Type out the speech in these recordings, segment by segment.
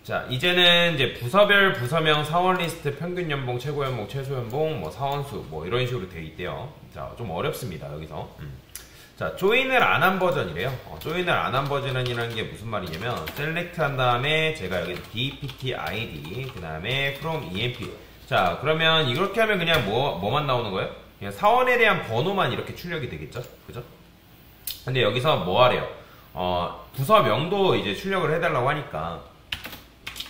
자, 이제는 이제 부서별 부서명 사원 리스트 평균 연봉, 최고 연봉, 최소 연봉, 뭐 사원수 뭐 이런 식으로 되어 있대요. 자, 좀 어렵습니다, 여기서. 자, 조인을 안 한 버전이래요. 조인을 안 한 버전이라는 게 무슨 말이냐면, 셀렉트 한 다음에 제가 여기 dpt id, 그 다음에 from emp. 자, 그러면 이렇게 하면 그냥 뭐만 나오는 거예요? 그냥 사원에 대한 번호만 이렇게 출력이 되겠죠? 그죠? 근데 여기서 뭐 하래요? 부서명도 이제 출력을 해달라고 하니까,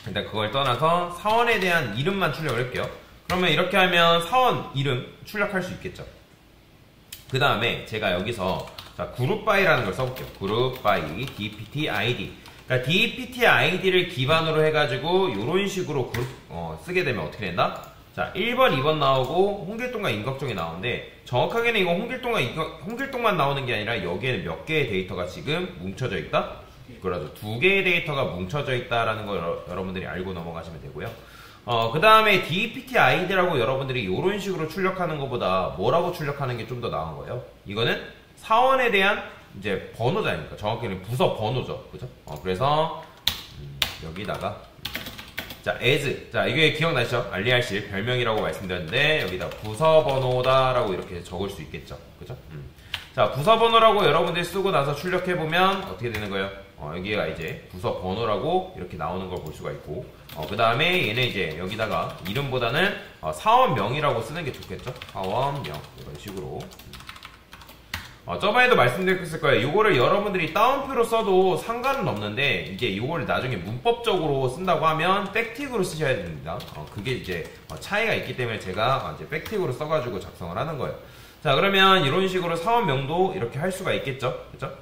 일단 그걸 떠나서 사원에 대한 이름만 출력을 할게요. 그러면 이렇게 하면 사원 이름 출력할 수 있겠죠. 그 다음에 제가 여기서 자, 그룹 바이라는 걸 써볼게요. 그룹 바이 dpt id. 그러니까 dpt id를 기반으로 해가지고 이런 식으로 쓰게 되면 어떻게 된다? 자, 1번, 2번 나오고 홍길동과 임꺽정이 나오는데, 정확하게는 이거 홍길동만 나오는 게 아니라 여기에는 몇 개의 데이터가 지금 뭉쳐져 있다? 그래서 두 개의 데이터가 뭉쳐져 있다라는 거 여러분들이 알고 넘어가시면 되고요. 그 다음에 dpt id라고 여러분들이 이런 식으로 출력하는 것보다 뭐라고 출력하는 게 좀 더 나은 거예요. 이거는 사원에 대한 이제 번호자니까, 정확히는 부서 번호죠. 그죠? 그래서 여기다가 자, as. 자, 이게 기억나시죠? 알리알실 별명이라고 말씀드렸는데, 여기다 부서 번호다라고 이렇게 적을 수 있겠죠. 그죠? 자, 부서 번호라고 여러분들이 쓰고 나서 출력해보면 어떻게 되는 거예요? 여기가 이제 부서 번호라고 이렇게 나오는 걸 볼 수가 있고, 그 다음에 얘는 이제 여기다가 이름보다는 사원명이라고 쓰는 게 좋겠죠? 사원명. 이런 식으로. 저번에도 말씀드렸을 거예요. 이거를 여러분들이 따옴표로 써도 상관은 없는데, 이제 이거를 나중에 문법적으로 쓴다고 하면 백틱으로 쓰셔야 됩니다. 그게 이제 차이가 있기 때문에 제가 이제 백틱으로 써가지고 작성을 하는 거예요. 자, 그러면 이런 식으로 사원명도 이렇게 할 수가 있겠죠? 그죠?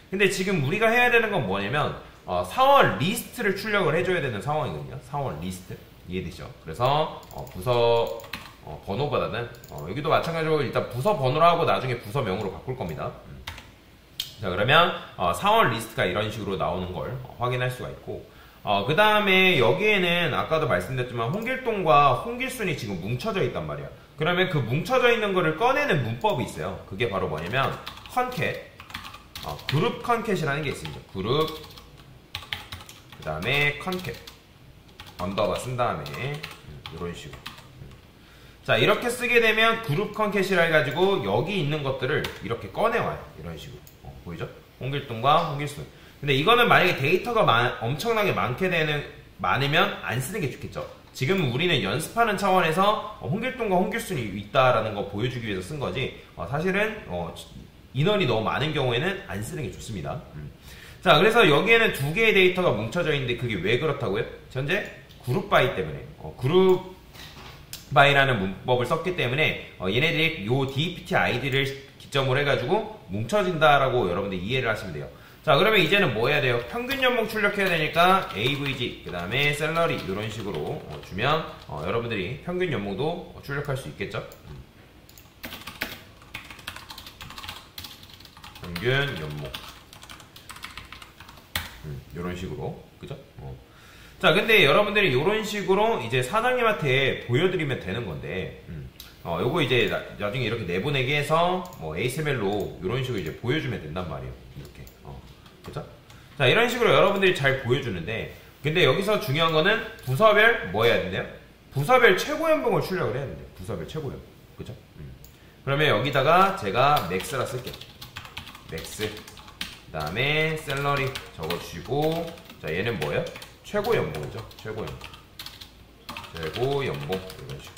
근데 지금 우리가 해야 되는 건 뭐냐면, 사원 리스트를 출력을 해줘야 되는 상황이거든요. 사원 리스트. 이해되시죠? 그래서, 부서, 번호보다는, 여기도 마찬가지로 일단 부서 번호로 하고 나중에 부서명으로 바꿀 겁니다. 자, 그러면, 사원 리스트가 이런 식으로 나오는 걸 확인할 수가 있고, 그 다음에 여기에는 아까도 말씀드렸지만 홍길동과 홍길순이 지금 뭉쳐져 있단 말이야. 그러면 그 뭉쳐져 있는 거를 꺼내는 문법이 있어요. 그게 바로 뭐냐면, 컨캣, 그룹 컨캣이라는 게 있습니다. 그룹, 그 다음에 컨캣, 언더바 쓴 다음에, 이런 식으로. 자, 이렇게 쓰게 되면 그룹 컨캣이라 해가지고 여기 있는 것들을 이렇게 꺼내와요. 이런 식으로. 보이죠? 홍길동과 홍길순. 근데 이거는 만약에 데이터가 엄청나게 많으면 안 쓰는 게 좋겠죠. 지금 우리는 연습하는 차원에서 홍길동과 홍길순이 있다라는 거 보여주기 위해서 쓴 거지, 사실은 인원이 너무 많은 경우에는 안 쓰는 게 좋습니다. 자, 그래서 여기에는 두 개의 데이터가 뭉쳐져 있는데 그게 왜 그렇다고요? 현재 그룹 바이 때문에, 그룹 바이라는 문법을 썼기 때문에 얘네들이 요 dpt id를 기점으로 해가지고 뭉쳐진다라고 여러분들 이해를 하시면 돼요. 자, 그러면 이제는 뭐 해야 돼요? 평균 연봉 출력해야 되니까 avg, 그 다음에 셀러리 이런 식으로 주면 여러분들이 평균 연봉도 출력할 수 있겠죠? 평균 연봉 이런 식으로, 그죠? 자, 근데 여러분들이 이런 식으로 이제 사장님한테 보여드리면 되는 건데, 요거 이제 나중에 이렇게 내보내게 해서 뭐 ASML로 이런 식으로 이제 보여주면 된단 말이에요. 이렇게. 그죠? 자, 이런 식으로 여러분들이 잘 보여주는데, 근데 여기서 중요한 거는 부서별 뭐 해야 된대요? 부서별 최고 연봉을 출력을 해야 된대요. 부서별 최고 연봉. 그죠? 그러면 여기다가 제가 맥스라 쓸게요. 맥스. 그 다음에 셀러리 적어주시고, 자, 얘는 뭐예요? 최고 연봉이죠. 최고 연봉. 최고 연봉. 이런 식으로.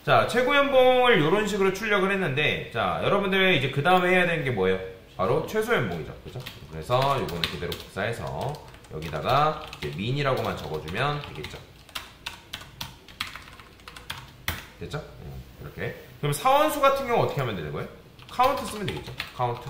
자, 최고 연봉을 이런 식으로 출력을 했는데, 자, 여러분들 이제 그 다음에 해야 되는 게 뭐예요? 바로 최소 연봉이죠. 그죠? 그래서 이거는 그대로 복사해서 여기다가 이제 민이라고만 적어주면 되겠죠. 됐죠? 이렇게. 그럼 사원수 같은 경우 어떻게 하면 되는 거예요? 카운트 쓰면 되겠죠. 카운트.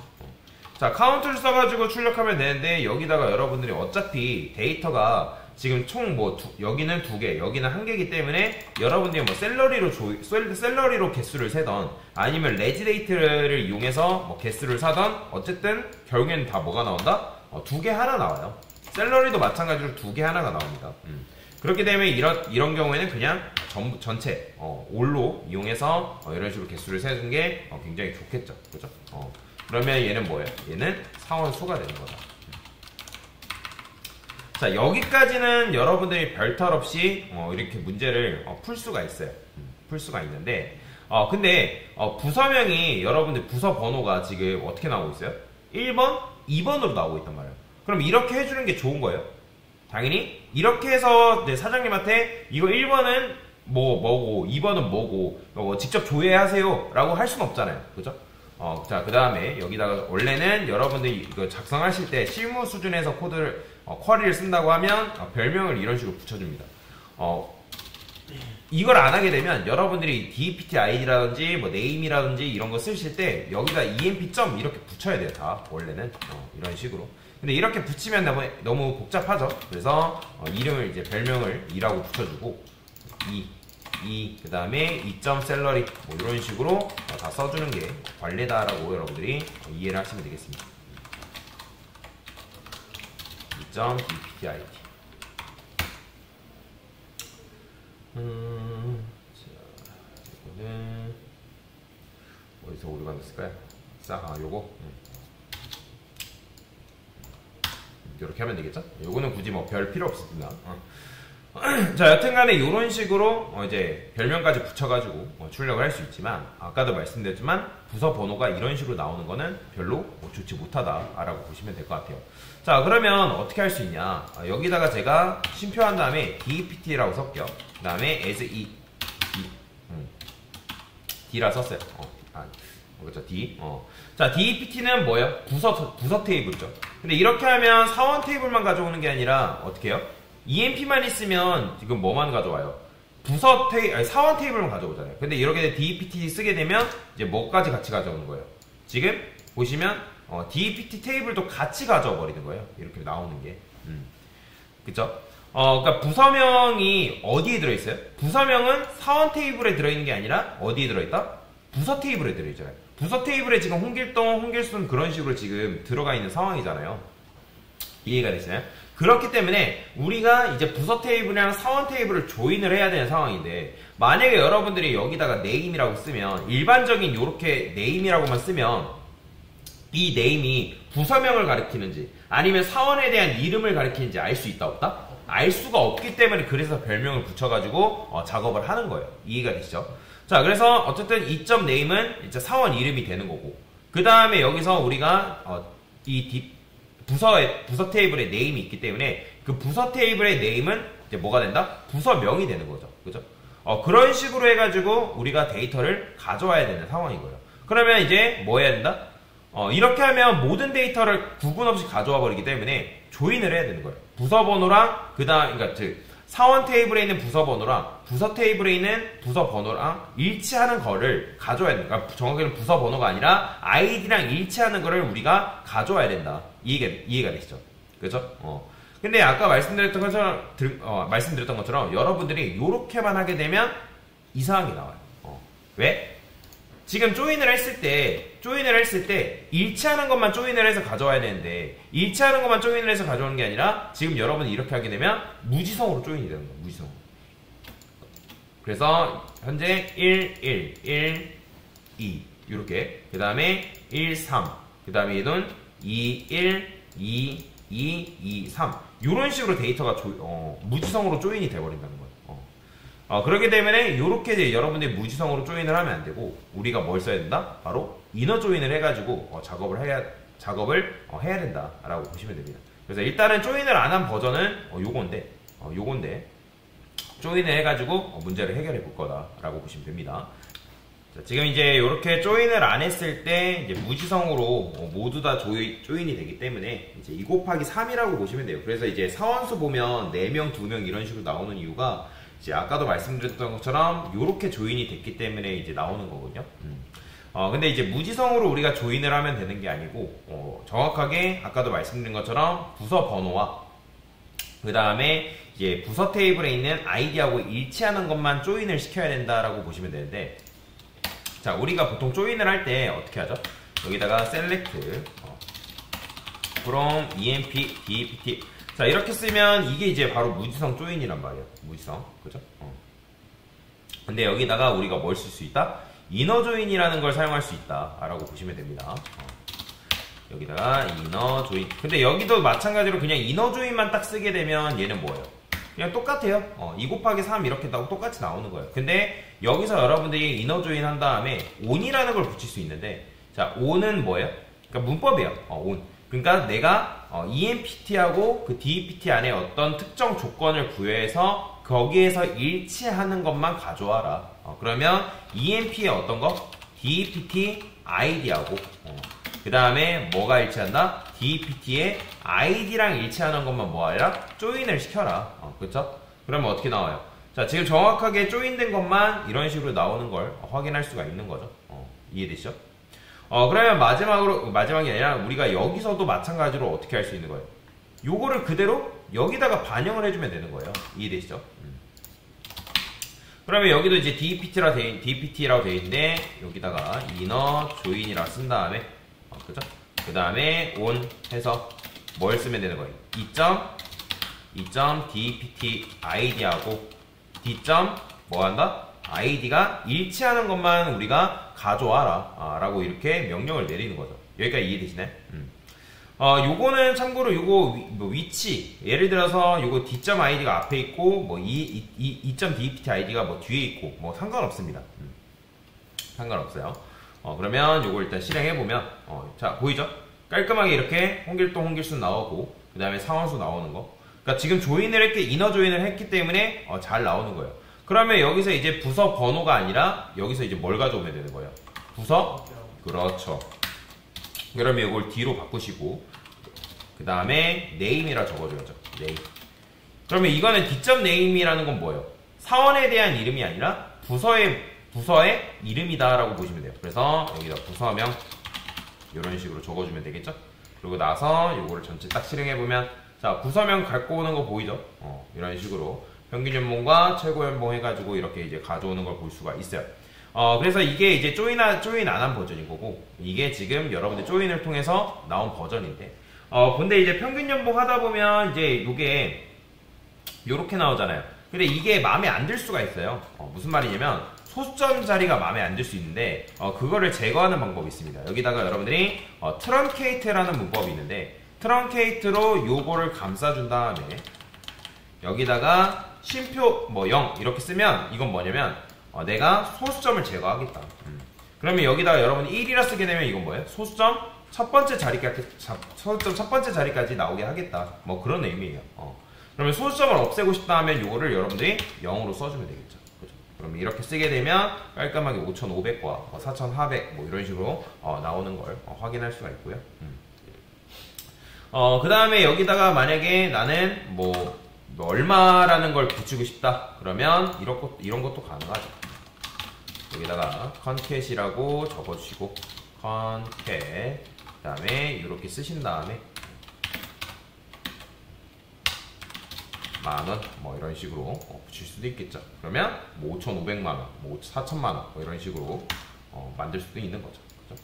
자, 카운트를 써가지고 출력하면 되는데, 여기다가 여러분들이 어차피 데이터가 지금 총 여기는 2개, 여기는 1개이기 때문에 여러분들이 뭐 셀러리로 개수를 세던 아니면 레지데이트를 이용해서 뭐 개수를 사던 어쨌든 결국에는 다 뭐가 나온다? 2개 하나 나와요. 셀러리도 마찬가지로 2개 하나가 나옵니다. 그렇기 때문에 이런 경우에는 그냥 전체 올로 이용해서 이런 식으로 개수를 세는 게 굉장히 좋겠죠. 그죠? 그러면 얘는 뭐예요? 얘는 사원수가 되는 거다. 자, 여기까지는 여러분들이 별탈 없이 이렇게 문제를 풀 수가 있어요. 풀 수가 있는데 근데 부서명이 여러분들 부서 번호가 지금 어떻게 나오고 있어요? 1번, 2번으로 나오고 있단 말이에요. 그럼 이렇게 해주는 게 좋은 거예요? 당연히 이렇게 해서 사장님한테 이거 1번은 뭐고 2번은 뭐고 직접 조회하세요 라고 할 수는 없잖아요. 그죠? 자, 그 다음에 여기다가 원래는 여러분들이 이거 작성하실 때 실무 수준에서 코드를 쿼리를 쓴다고 하면 별명을 이런 식으로 붙여줍니다. 이걸 안 하게 되면 여러분들이 DPT ID라든지 뭐 네임이라든지 이런 거 쓰실 때 여기다 EMP 점 이렇게 붙여야 돼요. 다 원래는 이런 식으로. 근데 이렇게 붙이면 너무 복잡하죠. 그래서 이름을 이제 별명을 2라고 붙여주고 그 다음에 2점 셀러리 뭐 이런 식으로 다 써주는 게 관례다라고 여러분들이 이해를 하시면 되겠습니다. 2점 DPT ID. 자, 이거는 어디서 오류가 났을까요? 요거 이렇게 하면 되겠죠? 요거는 굳이 뭐 별 필요 없습니다. 자, 여튼간에 이런 식으로 이제 별명까지 붙여가지고 출력을 할 수 있지만 아까도 말씀드렸지만 부서 번호가 이런 식으로 나오는 거는 별로 좋지 못하다라고 보시면 될 것 같아요. 자, 그러면 어떻게 할 수 있냐? 여기다가 제가 쉼표한 다음에 DPT라고 썼고요. 그 다음에 as D라 썼어요. 그렇죠, D. 자, DPT는 뭐예요? 부서 테이블이죠. 근데 이렇게 하면 사원 테이블만 가져오는 게 아니라 어떻게 해요? EMP만 있으면 지금 뭐만 가져와요? 사원 테이블만 가져오잖아요. 근데 이렇게 DPT 쓰게 되면 이제 뭐까지 같이 가져오는 거예요? 지금 보시면 DPT 테이블도 같이 가져와 버리는 거예요. 이렇게 나오는 게. 그쵸? 그러니까 부서명이 어디에 들어있어요? 부서명은 사원 테이블에 들어있는 게 아니라 어디에 들어있다? 부서 테이블에 들어있잖아요. 부서 테이블에 지금 홍길동, 홍길순 그런 식으로 지금 들어가 있는 상황이잖아요. 이해가 되시나요? 그렇기 때문에 우리가 이제 부서 테이블이랑 사원 테이블을 조인을 해야 되는 상황인데 만약에 여러분들이 여기다가 네임이라고 쓰면 일반적인 요렇게 네임이라고만 쓰면 이 네임이 부서명을 가리키는지 아니면 사원에 대한 이름을 가리키는지 알 수 있다 없다? 알 수가 없기 때문에 그래서 별명을 붙여가지고 작업을 하는 거예요. 이해가 되시죠? 자, 그래서 어쨌든 이점 네임은 이제 사원 이름이 되는 거고 그 다음에 여기서 우리가 부서 테이블에 네임이 있기 때문에 그 부서 테이블의 네임은 이제 뭐가 된다? 부서명이 되는 거죠. 그죠? 그런 식으로 해가지고 우리가 데이터를 가져와야 되는 상황인 거예요. 그러면 이제 뭐 해야 된다? 이렇게 하면 모든 데이터를 구분 없이 가져와 버리기 때문에 조인을 해야 되는 거예요. 부서 번호랑 그러니까 사원 테이블에 있는 부서 번호랑 부서 테이블에 있는 부서 번호랑 일치하는 거를 가져와야 된다. 그러니까 정확히는 부서 번호가 아니라 아이디랑 일치하는 거를 우리가 가져와야 된다. 이해가 되시죠? 그죠? 근데 아까 말씀드렸던 것처럼 여러분들이 요렇게만 하게 되면 이상한 게 나와요. 왜? 지금 조인을 했을 때 일치하는 것만 조인을 해서 가져와야 되는데 일치하는 것만 조인을 해서 가져오는 게 아니라 지금 여러분이 이렇게 하게 되면 무지성으로 조인이 되는 거예요. 무지성으로. 그래서 현재 1, 1, 1, 2 이렇게 그 다음에 1, 3 그 다음에 얘는 2, 1, 2, 2, 2, 3 이런 식으로 데이터가 무지성으로 조인이 돼버린다는 거예요. 그렇기 때문에 이렇게 여러분들이 무지성으로 조인을 하면 안 되고 우리가 뭘 써야 된다? 바로 이너 조인을 해가지고 작업을 해야 된다라고 보시면 됩니다. 그래서 일단은 조인을 안 한 버전은 요건데 조인을 해가지고 문제를 해결해 볼 거다라고 보시면 됩니다. 자, 지금 이제 이렇게 조인을 안 했을 때 이제 무지성으로 모두 다 조인이 되기 때문에 이제 2 곱하기 3이라고 보시면 돼요. 그래서 이제 사원수 보면 4명, 2명 이런 식으로 나오는 이유가 이제 아까도 말씀드렸던 것처럼 이렇게 조인이 됐기 때문에 이제 나오는 거거든요. 근데 이제 무지성으로 우리가 조인을 하면 되는 게 아니고 정확하게 아까도 말씀드린 것처럼 부서 번호와 그 다음에 이제 부서 테이블에 있는 아이디하고 일치하는 것만 조인을 시켜야 된다라고 보시면 되는데 자, 우리가 보통 조인을 할 때 어떻게 하죠? 여기다가 select from emp dpt 자, 이렇게 쓰면 이게 이제 바로 무지성 조인이란 말이에요. 무지성. 그죠? 근데 여기다가 우리가 뭘 쓸 수 있다? 이너 조인이라는 걸 사용할 수 있다. 라고 보시면 됩니다. 여기다가 이너 조인. 근데 여기도 마찬가지로 그냥 이너 조인만 딱 쓰게 되면 얘는 뭐예요? 그냥 똑같아요. 2 곱하기 3 이렇게 나오고 똑같이 나오는 거예요. 근데 여기서 여러분들이 이너 조인 한 다음에 on이라는 걸 붙일 수 있는데, 자, on은 뭐예요? 그러니까 문법이에요. on. 그러니까 내가 EMPT하고 그 DEPT 안에 어떤 특정 조건을 부여해서 거기에서 일치하는 것만 가져와라. 그러면 EMP의 어떤 거? DEPT ID하고 그 다음에 뭐가 일치한다? DEPT의 ID랑 일치하는 것만 뭐하라? 조인을 시켜라. 그렇죠? 그러면 어떻게 나와요? 자, 지금 정확하게 조인된 것만 이런 식으로 나오는 걸 확인할 수가 있는 거죠. 이해되시죠? 그러면 마지막이 아니라 우리가 여기서도 마찬가지로 어떻게 할 수 있는 거예요? 요거를 그대로 여기다가 반영을 해주면 되는 거예요. 이해되시죠? 그러면 여기도 이제 DEPT라고 되어 있는데, 여기다가 inner join이라고 쓴 다음에, 그죠? 그 다음에 on 해서 뭘 쓰면 되는 거예요? 2.DEPT id하고 D. 뭐 한다? id가 일치하는 것만 우리가 가져와라. 라고 이렇게 명령을 내리는 거죠. 여기까지 이해되시나요? 요거는 참고로 요거 위치, 예를 들어서 요거 D.id가 앞에 있고 뭐 2.DEPT id가 뭐 뒤에 있고 뭐 상관없습니다. 상관없어요. 그러면 요거 일단 실행해보면 자, 보이죠? 깔끔하게 이렇게 홍길동 홍길순 나오고 그 다음에 상황수 나오는 거. 그러니까 지금 이너 조인을 했기 때문에 잘 나오는 거예요. 그러면 여기서 이제 부서 번호가 아니라 여기서 이제 뭘 가져오면 되는 거예요? 부서? 그렇죠. 그러면 이걸 D로 바꾸시고 그 다음에 name이라 적어줘야죠. name. 그러면 이거는 D.name이라는 건 뭐예요? 사원에 대한 이름이 아니라 부서의 이름이다 라고 보시면 돼요. 그래서 여기다 부서명 이런 식으로 적어주면 되겠죠? 그리고 나서 요거를 전체 딱 실행해보면, 자, 부서명 갖고 오는 거 보이죠? 이런 식으로 평균 연봉과 최고 연봉 해가지고 이렇게 이제 가져오는 걸 볼 수가 있어요. 그래서 이게 이제 조인 안 한 버전인 거고, 이게 지금 여러분들 조인을 통해서 나온 버전인데, 근데 이제 평균 연봉 하다 보면 이제 요게 요렇게 나오잖아요. 근데 이게 마음에 안 들 수가 있어요. 무슨 말이냐면, 소수점 자리가 마음에 안 들 수 있는데, 그거를 제거하는 방법이 있습니다. 여기다가 여러분들이 트렁케이트라는 문법이 있는데, 트렁케이트로 요거를 감싸준 다음에 여기다가 쉼표 뭐 0 이렇게 쓰면 이건 뭐냐면 내가 소수점을 제거하겠다. 그러면 여기다가 여러분이 1이라 쓰게 되면 이건 뭐예요? 소수점 첫 번째 자리까지 나오게 하겠다. 뭐 그런 의미예요. 그러면 소수점을 없애고 싶다 하면 요거를 여러분들이 0으로 써주면 되겠죠. 그죠? 그러면 이렇게 쓰게 되면 깔끔하게 5,500과 4,400 뭐 이런 식으로 나오는 걸 확인할 수가 있고요. 그 다음에 여기다가 만약에 나는 뭐 얼마라는 걸 붙이고 싶다 그러면 이런 것도 가능하죠. 여기다가 컨캣이라고 적어주시고 컨캣 그 다음에 이렇게 쓰신 다음에 만원 뭐 이런 식으로 붙일 수도 있겠죠. 그러면 뭐 5,500만원 뭐 4,000만원 뭐 이런 식으로 만들 수도 있는 거죠. 그죠?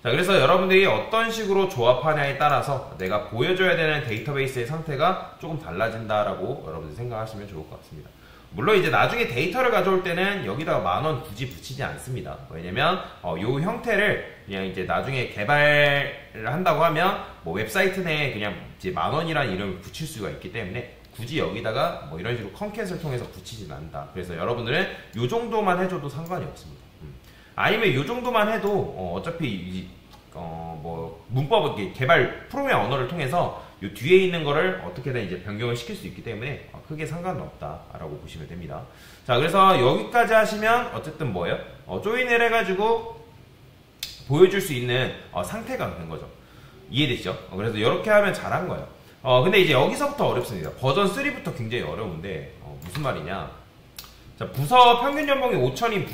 자, 그래서 여러분들이 어떤 식으로 조합하냐에 따라서 내가 보여줘야 되는 데이터베이스의 상태가 조금 달라진다라고 여러분들 생각하시면 좋을 것 같습니다. 물론 이제 나중에 데이터를 가져올 때는 여기다가 만원 굳이 붙이지 않습니다. 왜냐면 요 형태를 그냥 이제 나중에 개발을 한다고 하면 뭐 웹사이트 내에 그냥 이제 만원이라는 이름을 붙일 수가 있기 때문에 굳이 여기다가 뭐 이런 식으로 컨캣을 통해서 붙이진 않는다. 그래서 여러분들은 요 정도만 해줘도 상관이 없습니다. 아니면 요 정도만 해도 어차피 뭐 문법 개발 프로그래밍 언어를 통해서 요 뒤에 있는 거를 어떻게든 이제 변경을 시킬 수 있기 때문에 크게 상관은 없다라고 보시면 됩니다. 자, 그래서 여기까지 하시면 어쨌든 뭐예요? 조인을 해가지고 보여줄 수 있는 상태가 된 거죠. 이해되시죠? 그래서 이렇게 하면 잘한 거예요. 근데 이제 여기서부터 어렵습니다. 버전 3부터 굉장히 어려운데 무슨 말이냐? 자, 부서 평균 연봉이 5천인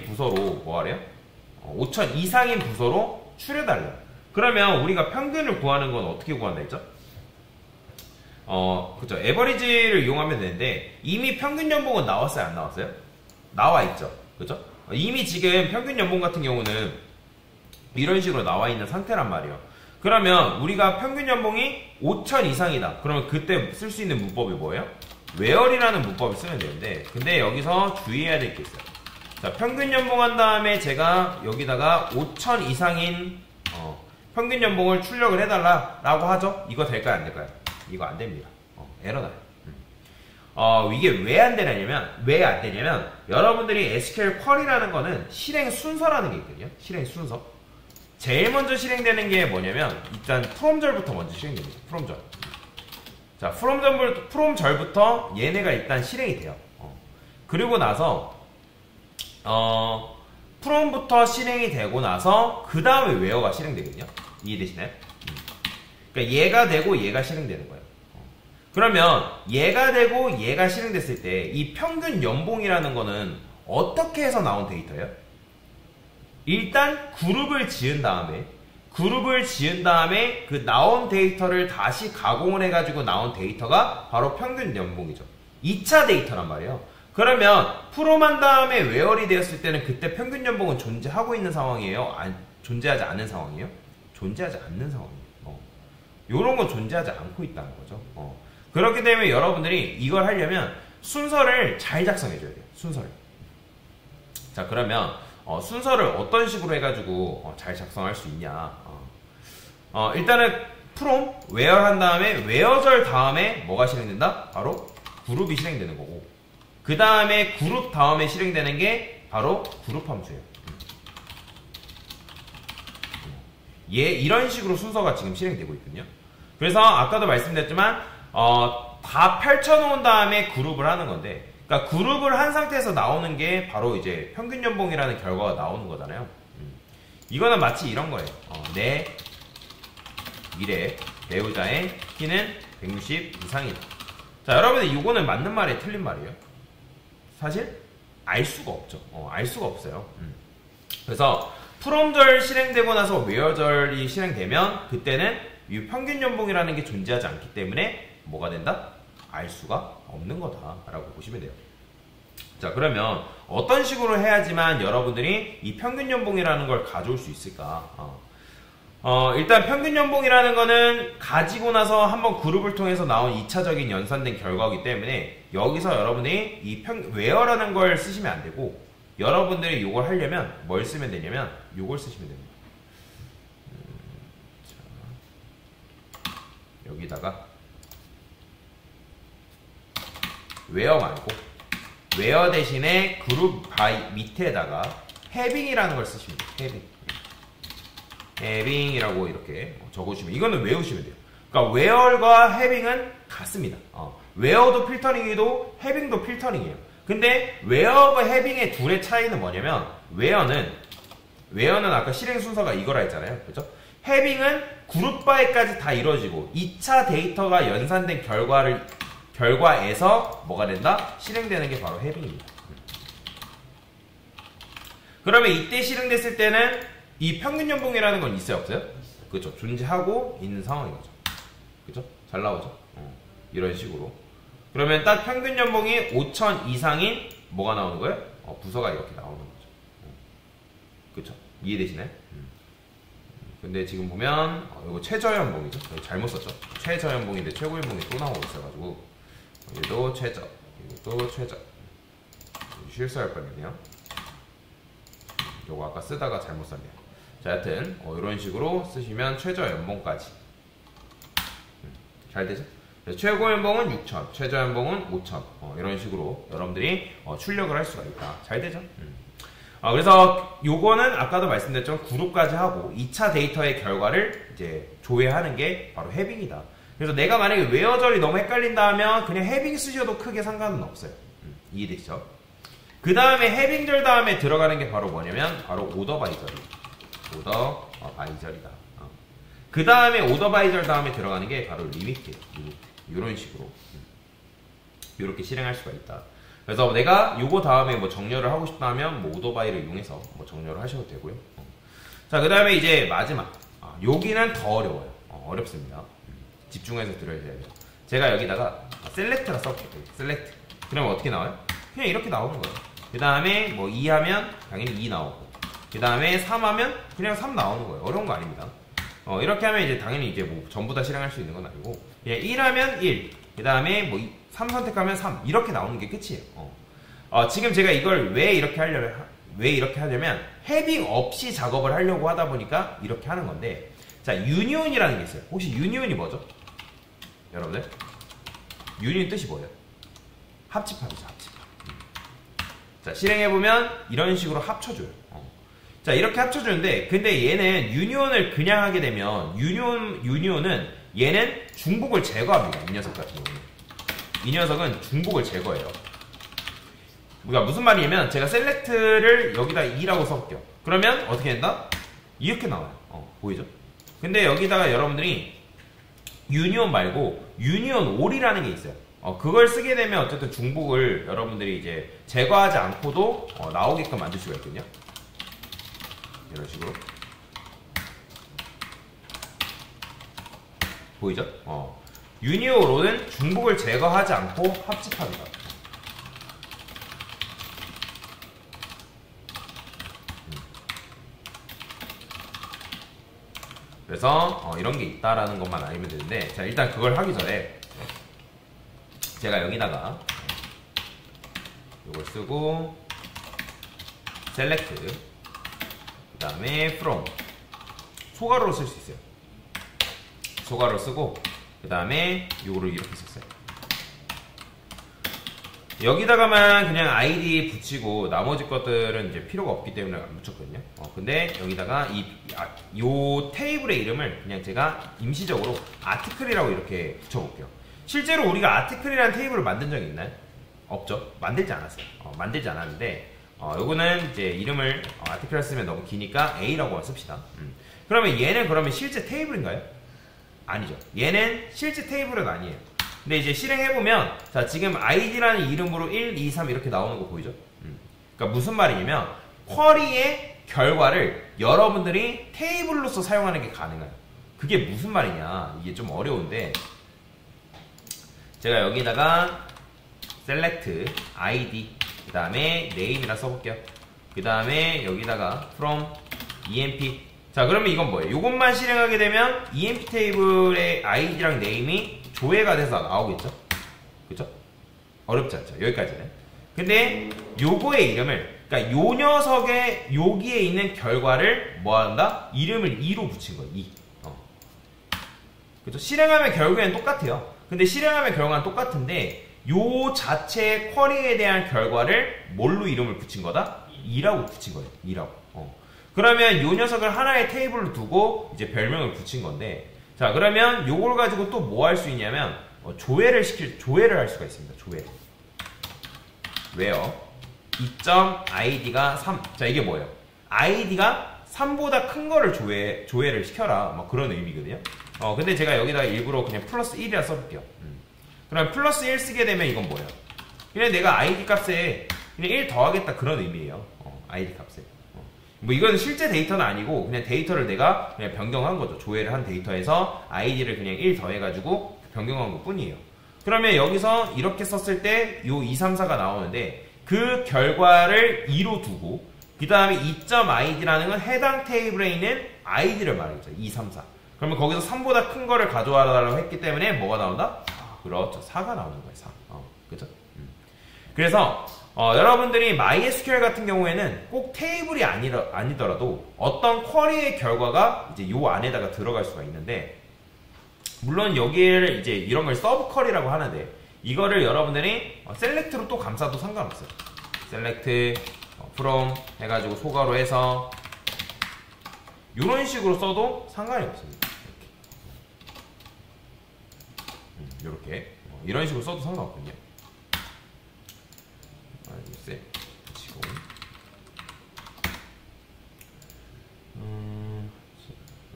부서로 뭐 하래요? 5천 이상인 부서로 추려달래요. 그러면 우리가 평균을 구하는 건 어떻게 구한다 했죠? 그죠. 에버리지를 이용하면 되는데 이미 평균 연봉은 나왔어요? 안 나왔어요? 나와 있죠. 그죠? 이미 지금 평균 연봉 같은 경우는 이런 식으로 나와 있는 상태란 말이에요. 그러면 우리가 평균 연봉이 5천 이상이다. 그러면 그때 쓸 수 있는 문법이 뭐예요? where이라는 문법을 쓰면 되는데, 근데 여기서 주의해야 될 게 있어요. 자, 평균 연봉 한 다음에 제가 여기다가 5천 이상인 평균 연봉을 출력을 해달라라고 하죠. 이거 될까요? 안 될까요? 이거 안 됩니다. 에러 나요. 이게 왜 안 되냐면, 여러분들이 SQL 쿼리라는 거는 실행 순서라는 게 있거든요. 실행 순서. 제일 먼저 실행되는 게 뭐냐면, 일단 프롬절부터 먼저 실행됩니다. 프롬절. 자, 프롬절부터 얘네가 일단 실행이 돼요. 그리고 나서, 프롬부터 실행이 되고 나서, 그 다음에 웨어가 실행되거든요. 이해되시나요? 그러니까 얘가 되고 얘가 실행되는 거예요. 그러면 얘가 되고 얘가 실행됐을 때 이 평균 연봉이라는 거는 어떻게 해서 나온 데이터예요? 일단 그룹을 지은 다음에 그 나온 데이터를 다시 가공을 해가지고 나온 데이터가 바로 평균 연봉이죠. 2차 데이터란 말이에요. 그러면 프롬한 다음에 웨어리 되었을 때는 그때 평균 연봉은 존재하고 있는 상황이에요? 존재하지 않는 상황이에요? 존재하지 않는 상황이에요. 요런 건 존재하지 않고 있다는 거죠. 그렇기 때문에 여러분들이 이걸 하려면 순서를 잘 작성해줘야 돼요. 순서를. 자, 그러면 순서를 어떤 식으로 해가지고 잘 작성할 수 있냐. 일단은 프롬, 웨어 한 다음에 웨어절 다음에 뭐가 실행된다? 바로 그룹이 실행되는 거고, 그 다음에 그룹 다음에 실행되는 게 바로 그룹 함수예요. 이런 식으로 순서가 지금 실행되고 있거든요. 그래서 아까도 말씀드렸지만 다 펼쳐놓은 다음에 그룹을 하는 건데, 그러니까 그룹을 한 상태에서 나오는 게 바로 이제 평균 연봉이라는 결과가 나오는 거잖아요. 이거는 마치 이런 거예요. 내 미래 배우자의 키는 160 이상이다. 자, 여러분들 이거는 맞는 말이에요, 틀린 말이에요? 사실 알 수가 없죠. 알 수가 없어요. 그래서 프롬절 실행되고 나서 웨어절이 실행되면 그때는 이 평균 연봉이라는 게 존재하지 않기 때문에 뭐가 된다? 알 수가 없는 거다라고 보시면 돼요. 자, 그러면 어떤 식으로 해야지만 여러분들이 이 평균 연봉이라는 걸 가져올 수 있을까? 일단 평균 연봉이라는 거는 가지고 나서 한번 그룹을 통해서 나온 2차적인 연산된 결과이기 때문에 여기서 여러분들이 이 웨어라는 걸 쓰시면 안 되고, 여러분들이 이걸 하려면 뭘 쓰면 되냐면 이걸 쓰시면 됩니다. 여기다가 웨어 말고 웨어 대신에 그룹 바이 밑에다가 해빙이라는 걸 쓰시면 돼요. 해빙이라고 이렇게 적어주시면, 이거는 외우시면 돼요. 그러니까 웨어과 해빙은 같습니다. 웨어도 필터링이고 해빙도 필터링이에요. 근데 웨어와 해빙의 둘의 차이는 뭐냐면, 웨어는 아까 실행 순서가 이거라 했잖아요. 그죠? 해빙은 그룹 바이까지 다 이루어지고 2차 데이터가 연산된 결과에서 뭐가 된다? 실행되는 게 바로 해빙입니다. 그러면 이때 실행됐을 때는 이 평균 연봉이라는 건 있어요, 없어요? 그렇죠. 존재하고 있는 상황인 거죠. 그죠? 잘 나오죠? 이런 식으로. 그러면 딱 평균 연봉이 5천 이상인 뭐가 나오는 거예요? 부서가 이렇게 나오는 거죠. 그렇죠? 이해되시나요? 근데 지금 보면 이거 최저 연봉이죠. 잘못 썼죠. 최저 연봉인데 최고 연봉이 또 나오고 있어가지고, 여기도 최저, 이것도 최저. 실수할 뻔했네요. 요거 아까 쓰다가 잘못 썼네요. 자, 하여튼 이런 식으로 쓰시면 최저 연봉까지 잘 되죠? 최고 연봉은 6천, 최저 연봉은 5천. 이런 식으로 여러분들이 출력을 할 수가 있다. 잘 되죠? 그래서 요거는 아까도 말씀드렸지만 그룹까지 하고 2차 데이터의 결과를 이제 조회하는 게 바로 해빙이다. 그래서 내가 만약에 웨어절이 너무 헷갈린다 하면 그냥 해빙 쓰셔도 크게 상관은 없어요. 이해되시죠? 그 다음에 해빙절 다음에 들어가는 게 바로 뭐냐면 바로 오더바이절이에요. 오더바이절이다. 그 다음에 오더바이절 다음에 들어가는 게 바로 리미트예요. 리미트. 이런 식으로 이렇게 실행할 수가 있다. 그래서 내가 요거 다음에 뭐 정렬을 하고 싶다면 뭐 오더바이를 이용해서 뭐 정렬을 하셔도 되고요. 자, 그 다음에 이제 마지막, 여기는 더 어려워요. 어렵습니다. 집중해서 들어야 돼요. 제가 여기다가 셀렉트라 써볼게요. 셀렉트. 그러면 어떻게 나와요? 그냥 이렇게 나오는 거예요. 그 다음에 뭐 2 하면 당연히 2 나오고, 그 다음에 3 하면 그냥 3 나오는 거예요. 어려운 거 아닙니다. 이렇게 하면 이제 당연히 이제 뭐 전부 다 실행할 수 있는 건 아니고, 그냥 1 하면 1, 그 다음에 뭐 3 선택하면 3, 이렇게 나오는 게 끝이에요. 지금 제가 이걸 왜 이렇게 하냐면 해빙 없이 작업을 하려고 하다 보니까 이렇게 하는 건데, 자, 유니온이라는 게 있어요. 혹시 유니온이 뭐죠? 여러분들? 유니온 뜻이 뭐예요? 합집합이죠, 합집합. 자, 실행해보면 이런 식으로 합쳐줘요. 자, 이렇게 합쳐주는데, 근데 얘는 유니온을 그냥 하게 되면, 유니온은 얘는 중복을 제거합니다. 이 녀석 같은 경우는. 이 녀석은 중복을 제거해요. 그러니까 무슨 말이냐면, 제가 셀렉트를 여기다 2라고 써볼게요. 그러면 어떻게 된다? 이렇게 나와요. 보이죠? 근데 여기다가 여러분들이 유니온 말고 유니온 올이라는 게 있어요. 그걸 쓰게 되면 어쨌든 중복을 여러분들이 이제 제거하지 않고도 나오게끔 만들 수가 있거든요. 이런 식으로. 보이죠? 유니온은 중복을 제거하지 않고 합집합니다. 그래서 이런 게 있다라는 것만 알면 되는데, 자, 일단 그걸 하기 전에 제가 여기다가 이걸 쓰고 select 그 다음에 from 소괄호로 쓸 수 있어요. 소괄호 쓰고 그 다음에 이거를 이렇게 썼어요. 여기다가만 그냥 id 붙이고 나머지 것들은 이제 필요가 없기 때문에 안 붙였거든요. 근데 여기다가 요 테이블의 이름을 그냥 제가 임시적으로 아티클이라고 이렇게 붙여볼게요. 실제로 우리가 아티클이라는 테이블을 만든 적이 있나요? 없죠. 만들지 않았어요. 만들지 않았는데 요거는 이제 이름을 아티클을 쓰면 너무 기니까 A라고 씁시다. 그러면 얘는 그러면 실제 테이블인가요? 아니죠. 얘는 실제 테이블은 아니에요. 근데 이제 실행해보면, 자, 지금 id라는 이름으로 1, 2, 3 이렇게 나오는 거 보이죠? 그러니까 무슨 말이냐면, 쿼리의 결과를 여러분들이 테이블로서 사용하는 게 가능해요. 그게 무슨 말이냐? 이게 좀 어려운데, 제가 여기다가 select id, 그 다음에 name이라 써볼게요. 그 다음에 여기다가 from emp. 자, 그러면 이건 뭐예요? 이것만 실행하게 되면 emp 테이블의 id랑 name이 조회가 돼서 나오겠죠? 그죠? 어렵지 않죠? 여기까지는. 근데 요거의 이름을, 그러니까 요 녀석의 여기에 있는 결과를 뭐 한다? 이름을 2로 붙인 거예요. 2. 그죠? 실행하면 결국에는 똑같아요. 근데 실행하면 결과는 똑같은데 요 자체의 쿼리에 대한 결과를 뭘로 이름을 붙인 거다? 2라고 붙인 거예요. 2라고. 그러면 요 녀석을 하나의 테이블로 두고 이제 별명을 붙인 건데, 자, 그러면 요걸 가지고 또 뭐 할 수 있냐면 조회를 할 수가 있습니다. 조회. 왜요? 2.id가 3. 자, 이게 뭐예요? id가 3보다 큰 거를 조회를 시켜라. 뭐 그런 의미거든요. 근데 제가 여기다가 일부러 그냥 플러스 1이라 써볼게요. 그럼 플러스 1 쓰게 되면 이건 뭐예요? 그냥 내가 id 값에 그냥 1 더하겠다 그런 의미예요. id 값에. 뭐 이건 실제 데이터는 아니고 그냥 데이터를 내가 그냥 변경한 거죠. 조회를 한 데이터에서 id를 그냥 1 더해가지고 변경한 것 뿐이에요. 그러면 여기서 이렇게 썼을 때 요 2, 3, 4가 나오는데 그 결과를 2로 두고 그 다음에 2.id라는 건 해당 테이블에 있는 id를 말하겠죠. 2, 3, 4. 그러면 거기서 3보다 큰 거를 가져와달라고 했기 때문에 뭐가 나온다? 그렇죠. 4가 나오는 거예요. 4. 그죠? 그래서 여러분들이 MySQL 같은 경우에는 꼭 테이블이 아니더라도 어떤 쿼리의 결과가 이제 요 안에다가 들어갈 수가 있는데, 물론 여기를 이제 이런 걸 서브 쿼리라고 하는데, 이거를 여러분들이 select로 또 감싸도 상관없어요. select from 해가지고 소괄호 해서 이런 식으로 써도 상관이 없습니다. 이렇게 이런 식으로 써도 상관없거든요. 붙이고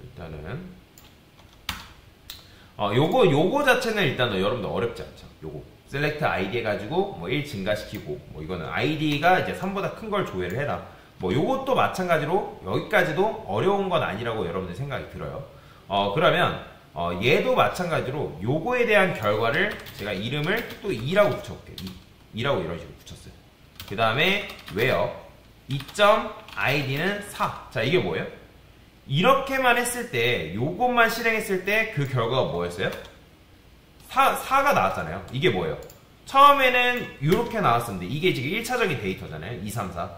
일단은 요거 자체는 일단 여러분들 어렵지 않죠. 요거 select id 해가지고 뭐 1 증가시키고, 뭐 이거는 id가 이제 3보다 큰 걸 조회를 해라. 뭐 요것도 마찬가지로 여기까지도 어려운 건 아니라고 여러분들 생각이 들어요. 그러면 얘도 마찬가지로 요거에 대한 결과를 제가 이름을 또 2라고 붙여볼게요. 2라고 이런 식으로 붙였어요. 그 다음에 where 2.id는 4. 자, 이게 뭐예요? 이렇게만 했을 때, 요것만 실행했을 때 그 결과가 뭐였어요? 4가 나왔잖아요. 이게 뭐예요? 처음에는 이렇게 나왔었는데 이게 지금 1차적인 데이터잖아요. 2, 3, 4.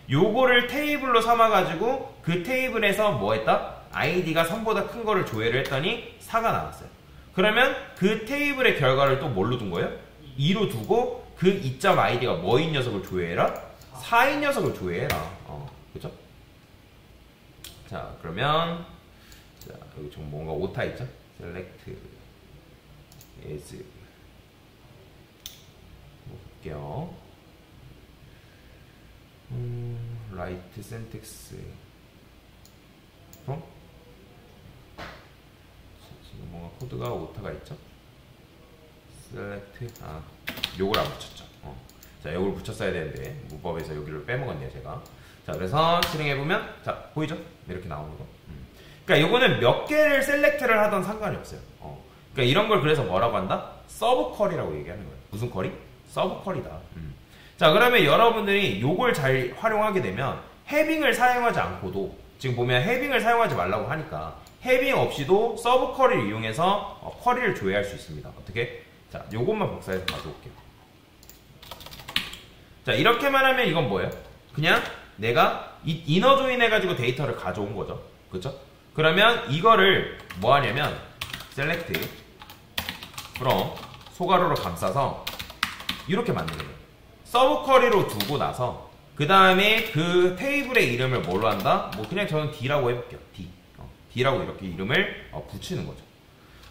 요거를 테이블로 삼아가지고 그 테이블에서 뭐 했다? id가 3보다 큰 거를 조회를 했더니 4가 나왔어요. 그러면 그 테이블의 결과를 또 뭘로 둔 거예요? 2로 두고 그 2.id가 뭐인 녀석을 조회해라? 4인 녀석을 조회해라. 그죠? 자, 그러면 자, 여기 좀 뭔가 오타 있죠? select as 볼게요. right syntax 지금 뭔가 코드가 오타가 있죠? select 요걸 안 붙였죠. 자, 요걸 붙였어야 되는데 문법에서 여기를 빼먹었네요 제가. 자, 그래서 실행해보면 자, 보이죠? 이렇게 나오는 거. 그러니까 요거는 몇 개를 셀렉트를 하던 상관이 없어요. 그러니까 이런 걸 그래서 뭐라고 한다? 서브 쿼리라고 얘기하는 거예요. 무슨 쿼리? 서브 쿼리다. 자, 그러면 여러분들이 요걸 잘 활용하게 되면 해빙을 사용하지 않고도 지금 보면 해빙을 사용하지 말라고 하니까 해빙 없이도 서브 쿼리를 이용해서 쿼리를 조회할 수 있습니다. 어떻게? 자, 요것만 복사해서 가져올게요. 자, 이렇게만 하면 이건 뭐예요? 그냥 내가 이너 조인 해가지고 데이터를 가져온 거죠. 그쵸? 그러면 이거를 뭐 하냐면 select from 소괄호로 감싸서 이렇게 만드는 거예요. 서브 쿼리로 두고 나서 그 다음에 그 테이블의 이름을 뭘로 한다? 뭐 그냥 저는 D라고 해볼게요. D라고 이렇게 이름을 붙이는 거죠.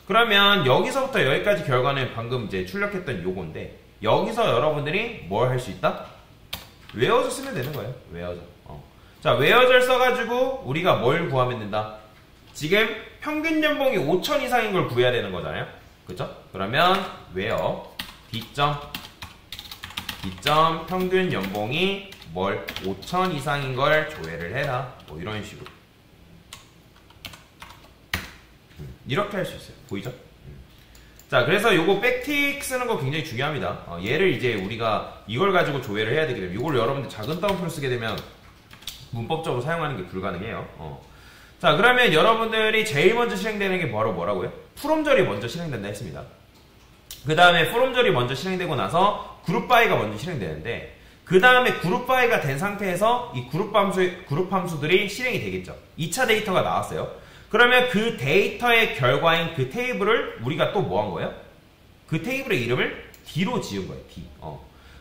그러면 여기서부터 여기까지 결과는 방금 이제 출력했던 요건데 여기서 여러분들이 뭘 할 수 있다? 웨어저 쓰면 되는 거예요. 웨어저. 자, 웨어저를 써가지고 우리가 뭘 구하면 된다? 지금 평균 연봉이 5천 이상인 걸 구해야 되는 거잖아요. 그죠? 그러면 where D 평균 연봉이 뭘 5천 이상인 걸 조회를 해라. 뭐 이런 식으로. 이렇게 할 수 있어요. 보이죠? 자, 그래서 요거 백틱 쓰는 거 굉장히 중요합니다. 얘를 이제 우리가 이걸 가지고 조회를 해야 되기 때문에 이걸 여러분들 작은 따옴표를 쓰게 되면 문법적으로 사용하는 게 불가능해요. 자, 그러면 여러분들이 제일 먼저 실행되는 게 바로 뭐라고요? 프롬절이 먼저 실행된다 했습니다. 그 다음에 프롬절이 먼저 실행되고 나서 그룹 바이가 먼저 실행되는데 그 다음에 그룹 바이가 된 상태에서 이 그룹 함수들이 실행이 되겠죠. 2차 데이터가 나왔어요. 그러면 그 데이터의 결과인 그 테이블을 우리가 또 뭐 한 거예요? 그 테이블의 이름을 D로 지은 거예요. D.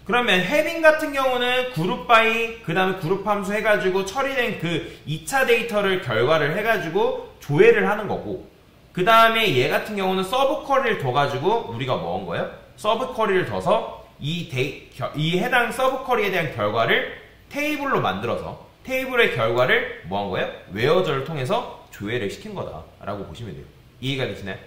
그러면 해빙 같은 경우는 그룹 바이 그 다음에 그룹 함수 해가지고 처리된 그 2차 데이터를 결과를 해가지고 조회를 하는 거고 그 다음에 얘 같은 경우는 서브 쿼리를 둬가지고 우리가 뭐 한 거예요? 서브 쿼리를 둬서 이 해당 서브 쿼리에 대한 결과를 테이블로 만들어서 테이블의 결과를 뭐 한 거예요? 웨어저를 통해서 조회를 시킨 거다라고 보시면 돼요. 이해가 되시나요?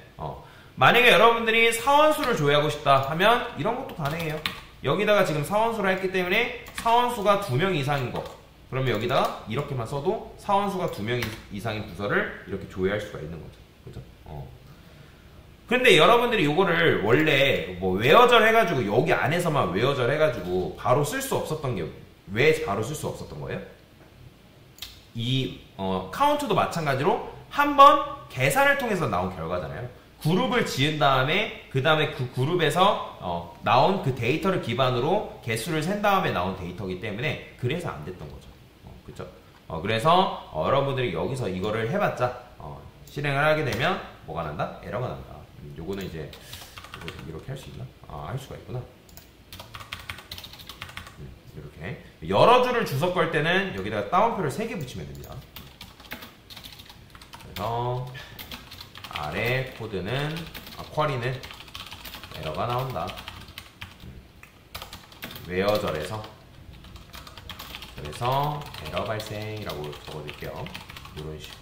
만약에 여러분들이 사원수를 조회하고 싶다 하면 이런 것도 가능해요. 여기다가 지금 사원수를 했기 때문에 사원수가 2명 이상인 거 그러면 여기다가 이렇게만 써도 사원수가 2명 이상인 부서를 이렇게 조회할 수가 있는 거죠. 그죠? 근데 여러분들이 이거를 원래 뭐 웨어절 해가지고 여기 안에서만 웨어절 해가지고 바로 쓸 수 없었던 게 왜 바로 쓸 수 없었던 거예요? 이 카운트도 마찬가지로 한번 계산을 통해서 나온 결과잖아요. 그룹을 지은 다음에 그 다음에 그 그룹에서 나온 그 데이터를 기반으로 개수를 센 다음에 나온 데이터이기 때문에 그래서 안 됐던 거죠. 그쵸? 그래서 여러분들이 여기서 이거를 해봤자 실행을 하게 되면 뭐가 난다? 에러가 난다. 요거는 이제 이렇게 할 수 있나? 할 수가 있구나. 이렇게 여러 줄을 주석 걸 때는 여기다가 따옴표를 3개 붙이면 됩니다. 그래서 아래 코드는 쿼리는 에러가 나온다. 웨어절에서 그래서 에러 발생이라고 적어줄게요. 이런 식으로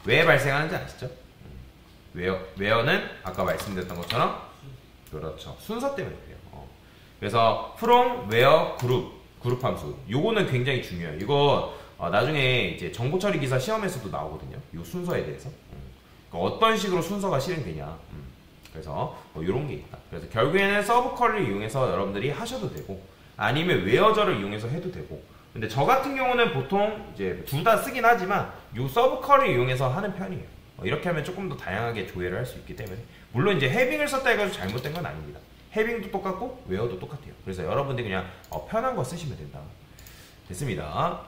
왜 발생하는지 아시죠? 웨어는 아까 말씀드렸던 것처럼 그렇죠. 순서 때문에 그래요. 그래서 from where 그룹 함수 요거는 굉장히 중요해요. 이거 나중에 이제 정보 처리 기사 시험에서도 나오거든요. 이 순서에 대해서 그러니까 어떤 식으로 순서가 실행되냐. 그래서 이런 게 있다. 그래서 결국에는 서브 쿼리를 이용해서 여러분들이 하셔도 되고 아니면 웨어절을 이용해서 해도 되고 근데 저 같은 경우는 보통 이제 둘 다 쓰긴 하지만 이 서브 쿼리를 이용해서 하는 편이에요. 이렇게 하면 조금 더 다양하게 조회를 할 수 있기 때문에 물론 이제 해빙을 썼다 해가지고 잘못된 건 아닙니다. 해빙도 똑같고 웨어도 똑같아요. 그래서 여러분들이 그냥 편한 거 쓰시면 된다. 됐습니다.